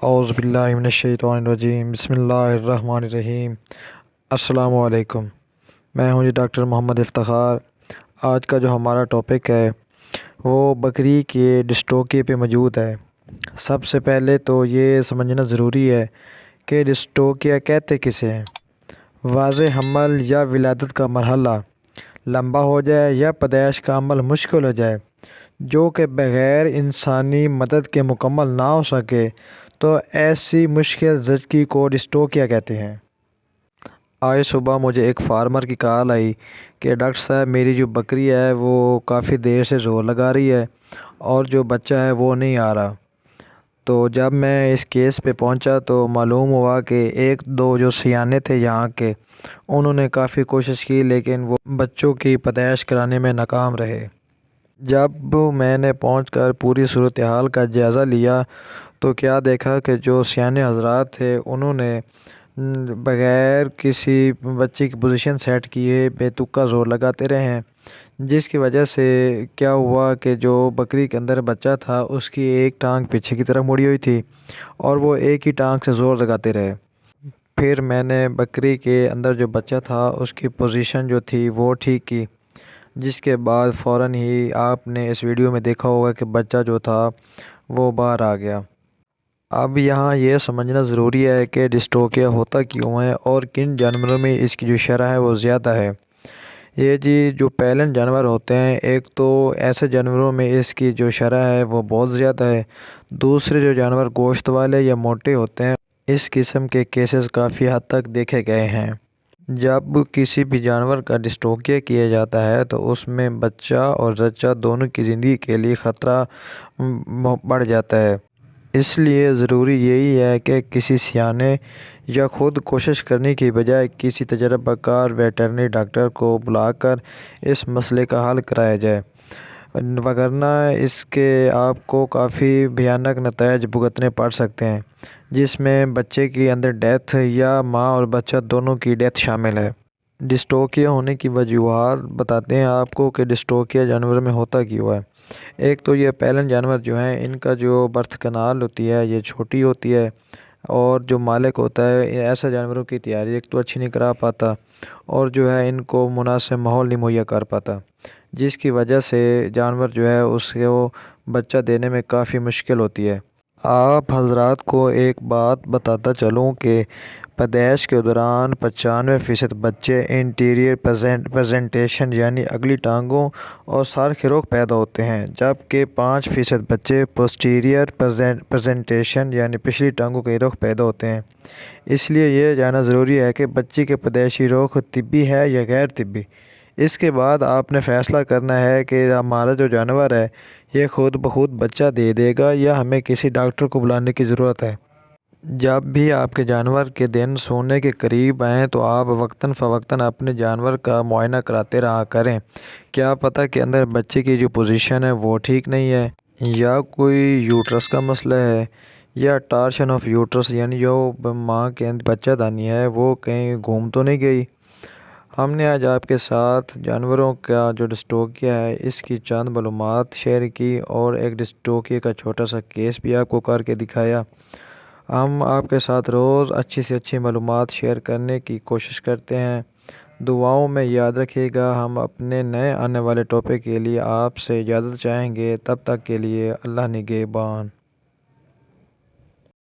اعوذ باللہ من الشیطان الرجیم، بسم اللہ الرحمن الرحیم۔ السلام علیکم، میں ہوں ڈاکٹر محمد افتخار۔ آج کا جو ہمارا ٹاپک ہے وہ بکری کے ڈسٹوکی پہ موجود ہے۔ سب سے پہلے تو یہ سمجھنا ضروری ہے کہ ڈسٹوکیا کہتے کسے ہیں۔ واضح حمل یا ولادت کا مرحلہ لمبا ہو جائے یا پیدائش کا عمل مشکل ہو جائے جو کہ بغیر انسانی مدد کے مکمل نہ ہو سکے تو ایسی مشکل زچگی کو ڈسٹوکیا کہتے ہیں۔ آج صبح مجھے ایک فارمر کی کال آئی کہ ڈاکٹر صاحب میری جو بکری ہے وہ کافی دیر سے زور لگا رہی ہے اور جو بچہ ہے وہ نہیں آ رہا۔ تو جب میں اس کیس پہ پہنچا تو معلوم ہوا کہ ایک دو جو سیانے تھے یہاں کے انہوں نے کافی کوشش کی لیکن وہ بچوں کی پیدائش کرانے میں ناکام رہے۔ جب میں نے پہنچ کر پوری صورتحال کا جائزہ لیا تو کیا دیکھا کہ جو سیانے حضرات تھے انہوں نے بغیر کسی بچے کی پوزیشن سیٹ کیے بے تکا زور لگاتے رہے ہیں، جس کی وجہ سے کیا ہوا کہ جو بکری کے اندر بچہ تھا اس کی ایک ٹانگ پیچھے کی طرف مڑی ہوئی تھی اور وہ ایک ہی ٹانگ سے زور لگاتے رہے۔ پھر میں نے بکری کے اندر جو بچہ تھا اس کی پوزیشن جو تھی وہ ٹھیک کی، جس کے بعد فوراً ہی آپ نے اس ویڈیو میں دیکھا ہوگا کہ بچہ جو تھا وہ باہر آ گیا۔ اب یہاں یہ سمجھنا ضروری ہے کہ ڈسٹوکیا ہوتا کیوں ہے اور کن جانوروں میں اس کی جو شرح ہے وہ زیادہ ہے۔ یہ جو پیلن جانور ہوتے ہیں، ایک تو ایسے جانوروں میں اس کی جو شرح ہے وہ بہت زیادہ ہے۔ دوسرے جو جانور گوشت والے یا موٹے ہوتے ہیں اس قسم کے کیسز کافی حد تک دیکھے گئے ہیں۔ جب کسی بھی جانور کا ڈسٹوکیا کیا جاتا ہے تو اس میں بچہ اور زچہ دونوں کی زندگی کے لیے خطرہ بڑھ جاتا ہے۔ اس لیے ضروری یہی ہے کہ کسی سیانے یا خود کوشش کرنے کی بجائے کسی تجربہ کار ویٹرنری ڈاکٹر کو بلا کر اس مسئلے کا حل کرایا جائے، وگرنہ اس کے آپ کو کافی بھیانک نتائج بھگتنے پڑ سکتے ہیں، جس میں بچے کی اندر ڈیتھ یا ماں اور بچہ دونوں کی ڈیتھ شامل ہے۔ ڈسٹوکیا ہونے کی وجوہات بتاتے ہیں آپ کو کہ ڈسٹوکیا جانوروں میں ہوتا کیوں ہے۔ ایک تو یہ پیلن جانور جو ہیں ان کا جو برتھ کنال ہوتی ہے یہ چھوٹی ہوتی ہے اور جو مالک ہوتا ہے ایسا جانوروں کی تیاری ایک تو اچھی نہیں کرا پاتا اور جو ہے ان کو مناسب ماحول نہیں مہیا کر پاتا، جس کی وجہ سے جانور جو ہے اس کو بچہ دینے میں کافی مشکل ہوتی ہے۔ آپ حضرات کو ایک بات بتاتا چلوں کہ پیدائش کے دوران 95% بچے انٹیریئر پریزنٹیشن یعنی اگلی ٹانگوں اور سر کے رخ پیدا ہوتے ہیں، جبکہ 5% بچے پوسٹیریئر پریزنٹیشن یعنی پچھلی ٹانگوں کے رخ پیدا ہوتے ہیں۔ اس لیے یہ جاننا ضروری ہے کہ بچے کے پیدائشی رخ طبی ہے یا غیر طبی۔ اس کے بعد آپ نے فیصلہ کرنا ہے کہ ہمارا جو جانور ہے یہ خود بخود بچہ دے دے گا یا ہمیں کسی ڈاکٹر کو بلانے کی ضرورت ہے۔ جب بھی آپ کے جانور کے دن سونے کے قریب آئیں تو آپ وقتاً فوقتاً اپنے جانور کا معائنہ کراتے رہا کریں۔ کیا پتہ کہ اندر بچے کی جو پوزیشن ہے وہ ٹھیک نہیں ہے یا کوئی یوٹرس کا مسئلہ ہے یا ٹارشن آف یوٹرس یعنی جو ماں کے اندر بچہ دانی ہے وہ کہیں گھوم تو نہیں گئی۔ ہم نے آج آپ کے ساتھ جانوروں کا جو ڈسٹوکیا ہے اس کی چند معلومات شیئر کی اور ایک ڈسٹوکیا کا چھوٹا سا کیس بھی آپ کو کر کے دکھایا۔ ہم آپ کے ساتھ روز اچھی سے اچھی معلومات شیئر کرنے کی کوشش کرتے ہیں۔ دعاؤں میں یاد رکھیے گا۔ ہم اپنے نئے آنے والے ٹاپک کے لیے آپ سے اجازت چاہیں گے، تب تک کے لیے اللہ نگہبان۔